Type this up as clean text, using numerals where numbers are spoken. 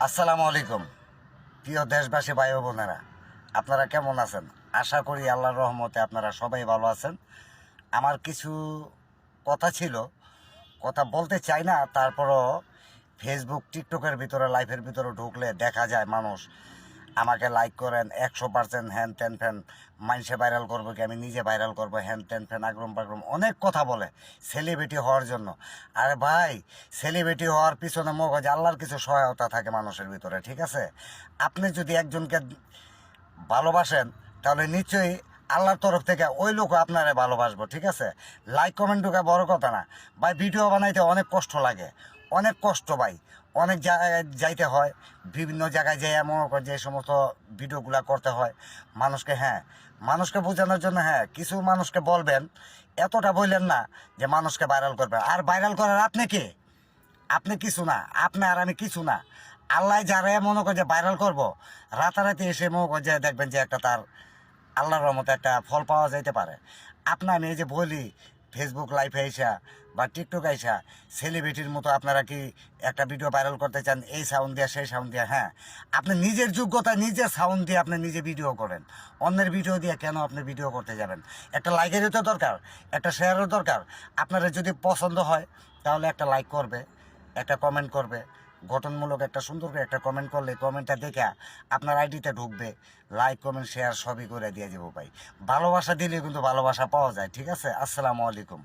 আসসালামু আলাইকুম প্রিয় দেশবাসী ভাই ও বোনেরা, আপনারা কেমন আছেন? আশা করি আল্লাহর রহমতে আপনারা সবাই ভালো আছেন। আমার কিছু কথা ছিল, কথা বলতে চাই না, তারপরও ফেসবুক টিকটকের ভিতরে লাইফের ভিতরে ঢুকলে দেখা যায় মানুষ আমাকে লাইক করেন 100%, হ্যান ত্যান ফ্যান, মানুষে ভাইরাল করবো কি আমি নিজে ভাইরাল করবো, হ্যান ত্যান ফ্যান, আগ্রম বাগ্রম অনেক কথা বলে সেলিব্রিটি হওয়ার জন্য। আরে ভাই, সেলিব্রিটি হওয়ার পিছনে মগজ আল্লাহর কিছু সহায়তা থাকে মানুষের ভিতরে, ঠিক আছে? আপনি যদি একজনকে ভালোবাসেন তাহলে নিশ্চয়ই আল্লাহর তরফ থেকে ওই লোক আপনারে ভালোবাসবো, ঠিক আছে? লাইক কমেন্ট ঢুকা বড় কথা না ভাই, ভিডিও বানাইতে অনেক কষ্ট লাগে, অনেক কষ্ট ভাই, অনেক জায়গায় যাইতে হয়, বিভিন্ন জায়গায় যেয়ে এমন যে সমস্ত ভিডিওগুলো করতে হয় মানুষকে, হ্যাঁ মানুষকে বোঝানোর জন্য, হ্যাঁ কিছু মানুষকে বলবেন, এতটা বললেন না যে মানুষকে ভাইরাল করবেন। আর ভাইরাল করার আপনি কে? আপনি কিছু না, আপনি আর আমি কিছু না। আল্লাহ যারা মনে করে যে ভাইরাল করবো, রাতারাতি এসে মনে করে যে দেখবেন যে একটা তার আল্লাহর রহমতে একটা ফল পাওয়া যাইতে পারে। আপনার আমি এই যে বলি ফেসবুক লাইভে আইসা বা টিকটক আইসা সেলিব্রিটির মতো আপনারা কি একটা ভিডিও ভাইরাল করতে চান এই সাউন্ড দিয়ে সেই সাউন্ড দিয়ে? হ্যাঁ, আপনি নিজের যোগ্যতা নিজের সাউন্ড দিয়ে আপনি নিজে ভিডিও করেন, অন্যের ভিডিও দিয়ে কেন আপনি ভিডিও করতে যাবেন? একটা লাইকেরও তো দরকার, একটা শেয়ারও দরকার। আপনারা যদি পছন্দ হয় তাহলে একটা লাইক করবে, একটা কমেন্ট করবে, গঠনমূলক একটা সুন্দর করে একটা কমেন্ট করলে কমেন্টটা দেখে আপনার আইডিতে ঢুকবে, লাইক কমেন্ট শেয়ার সবই করে দিয়ে যাবো ভাই। ভালোবাসা দিলে কিন্তু ভালোবাসা পাওয়া যায়, ঠিক আছে? আসসালামু আলাইকুম।